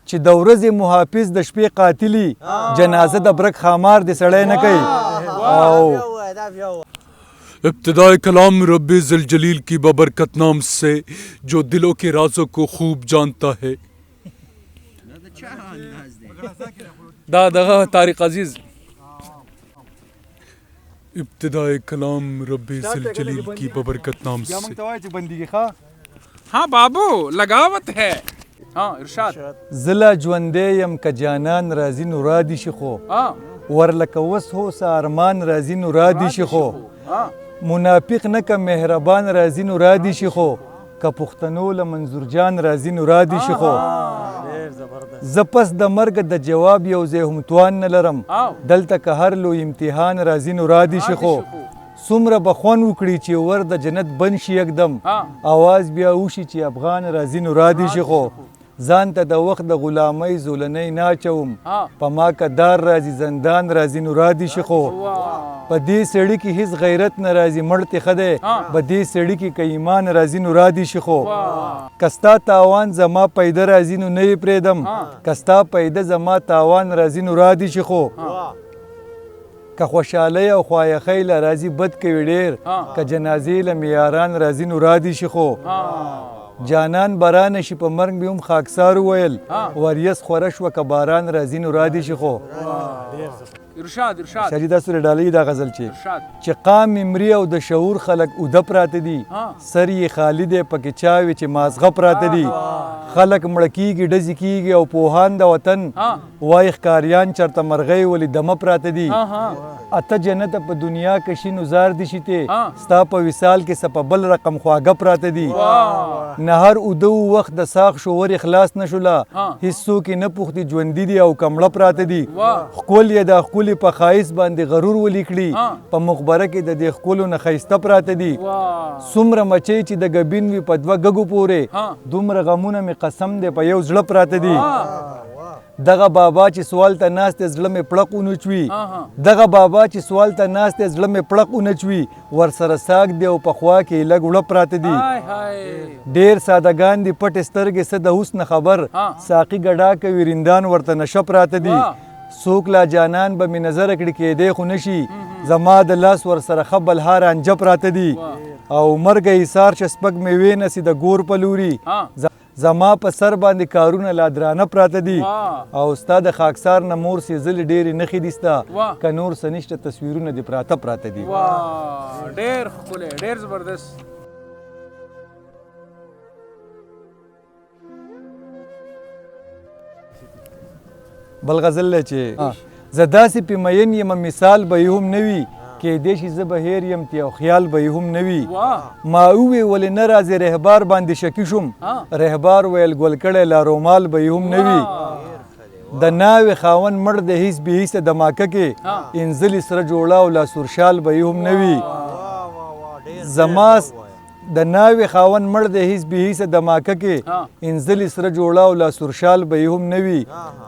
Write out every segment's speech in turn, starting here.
چې د ورځې محافظ د شپې قاتلی جنازه د برک خامار د سړی نه کوي. او ابتدائے کلام رب ذوالجلیل کی ببرکت نام سے جو دلوں کے رازوں کو خوب جانتا ہے. دا دغه طارق عزیز ابتدائے کلام رب ذوالجلیل کی ببرکت نام سے. हाँ बाबू लगावत है. हाँ इरशाद. زله ژوندی یم که جانان راځي نو رادي شي خو ورلکه وس هو سه ارمان راځي نو رادي شي خو منافق نه که مهربان راځي نو رادي شي خو که پښتنو له منظور جان راځي نو رادي شي خو زه پس د مرګ د جواب یو ځای هم توان نه لرم دلته که هر لوی امتحان راځي نو رادي شي خو څومره به خوند وکړي چې ور د جنت بند شي یکدم اواز بیا وشي چې افغان راځي نو رادي شي خو ځان ته د وخت د غلامۍ زولنۍ ناچوم په ما که دار راځي زندان راځي نو رادي شي خو په دې سړي کې هیڅ غیرت نه راځي مړ ته ښه دی په دې سړي کې که ایمان راځي نو رادي شي خو که ستا تاوان زما پیده راځي نو نه یې پرېږدم که ستا پیده زما تاوان راځي نو رادي شي خو که خوشحالۍ او خوایخۍ له راځي بد کوي ډېر که جنازې له معیاران راځي نو رادي شي خو جانان باران شي په مرګ به هم خاکسار وویل وریځ خوره شوه که باران راځي نو رادي شي خو ارشاد ارشاد شاید دا سورې ډالۍ دا غزل چې قام ممري او د شعور خلک اوده پراته دي سر یې خالی دی پکې چاوي چې مازغه پراته دي خلک مړه کېږي ډزې کېږي او پوهان د وطن وایي ښکاریان چېرته مرغۍ ولې دمه پراته دي اته جنته په دنیا کې شي نو زار دي شي ته ستا په وصال کې څه په بل رقم خواږه پراته دي نه هر اوده وخت د ساق شور خلاص نه شوله هېڅ څوک یې نه پوښتي ژوندي دي او کمړه پراته دي ښکل یې دا ښکلي په ښایست باندې غرور ولیکړي په مخبره کې د دې ښکلو نه ښایسته پراته دي څومره مچۍ چې د ګبین وي په دوه ګګو پورې دومره غمونه مې قسم دی په یو زړه پراته دي دغه بابا چې سوال ته ناست دی زړه مې پړق ونچوي دغه بابا چې سوال ته ناست دی زړه مې پړق ونچوي ورسره ساګ دی او پخوا کې لږ وړه پراته دي ډېر سادهګان دي پټې سترګې څه د اوس نه خبر ساقي ګډا کوي رندان ورته نشه پراته دي څوک لا جانان به مې نظر کړي کېدی خو نشي زما د لاس ورسره ښه بلها رانجه پراته دي او مرګه ایثار چې سپک مې وینسي د ګور په لوري زما په سر باندې کارونه لا درانه پراته دي او ستا د خاکسار نه مور سېزلې ډېرې نښې دي ستا که نور څه نشته تصویرونه دې پراته دي ډېر ښکلی ډېر زبردست بل غزل دی چې زه داسې پې مین یم مثال به یې هم نه وي کېدی شي زه به هیر یم تی او خیال به یې هم نه وي ما ووې ولې نه راځې رهبار باندې شکي شوم رهبار ویل ګل کړی لا رومال به یې هم نه وي د ناوې خاوند مړ د هیڅ بې هیڅه دماکه کې انزلي سره جوړه او لا سورشال به یې هم نه وي زما د ناوې خاوند مړ د هیڅ بې هیڅه دماکه کې انزلي سره جوړه او لا سورشال به یې هم نه وي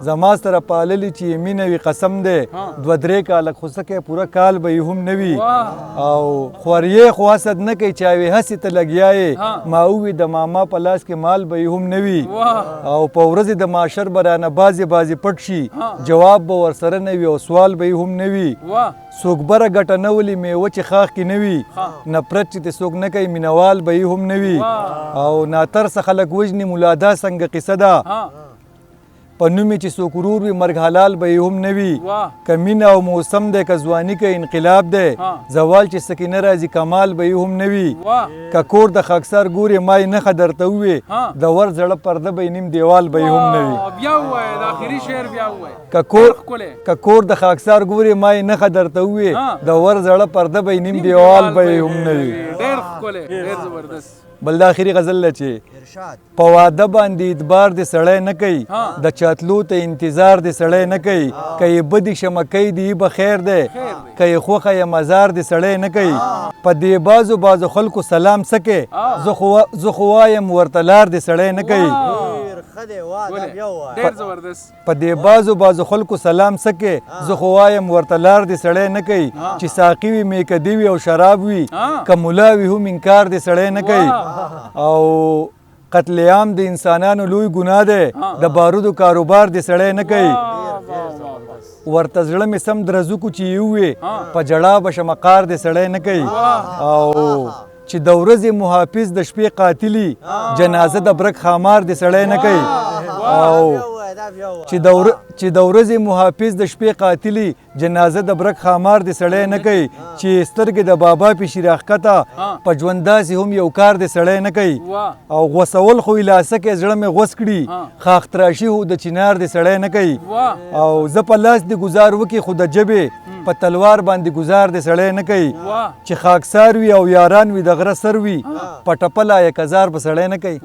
زما سره پاللي چې یې مینه وي قسم دی دوه درې کاله خو څه کوي پوره کال به یې هم نه وي او خوریې خو حسد نه کوي چاوې هسې ته لګیا یې ما ووي د ماما په لاس کې مال به یې هم نه وي او په ورځې د معاشر به رانه بازې پټ شي جواب به ورسره نه وي او سوال به یې هم نه وي څوک بره ګټه نه ولي میوه چې خاښ کې نه وي نفرت چې ته څوک نه کوي مینوال به یې هم نه وي او ناترسه خلک وژني ملادا څنګه قصه ده په نوم چې څوک ورور وي مرګ حلال به یې هم نه وي که مینه او موسم دی که ځواني که انقلاب دی زوال چې سکینه راځي کمال به یې هم نه وي که کور د خاکسار ګورې ما یې نښه درته ووې د ور زړه پرده به یې نیم دیوال به یې هم نه وي که کور د خاکسار ګورې ما یې نښه درته ووې د ور زړه پرده به یې نیم دیوال به یې هم نه وي بل د آخري غزل دی چې په واده باندې اعتبار دې سړی نه کوي د چاتلو ته انتظار دې سړی نه کوي که یې بدې شمکۍ دې به خیر دی که یې خوښه یې مزار دې سړی نه کوي په دې بعضو خلکو سلام څه کوې زه خو وایم ورته لار دې سړی نه کوي په دې بعضو خلکو سلام څه کوې زه خو وایم ورته لار دې سړی نه کوي چې ساقي وي میکدې وي او شراب وي که ملا وي هم انکار دې سړی نه کوي او قتل عام د انسانانو لوی ګناه دی د بارودو کاروبار د سړی نه کوي ورته زړه مې سم درزوکو چې یوې په جړا به شمقار د سړی نه کوي او چې د ورځې محافظ د شپې قاتلي جنازه د برک خامار د سړی نه کوي او چې د ورځې محافظ د شپې قاتلي جنازه د برک خامار د سړی نه کوي چې سترګې د بابا پیشي راښکته په ژوند داسې هم یو کار د سړی نه کوي او غوسول خو لاسه کې زړه مې غوس کړي خاخ تراشي هو د چنار د سړی نه کوي او زه په لاس د ګزار وکي خو د ژبې په تلوار باندې ګزار د سړی نه کوي چې خاکسار وي او یاران وي د غره سر وي په ټپه لایق هزار په سړی نه کوي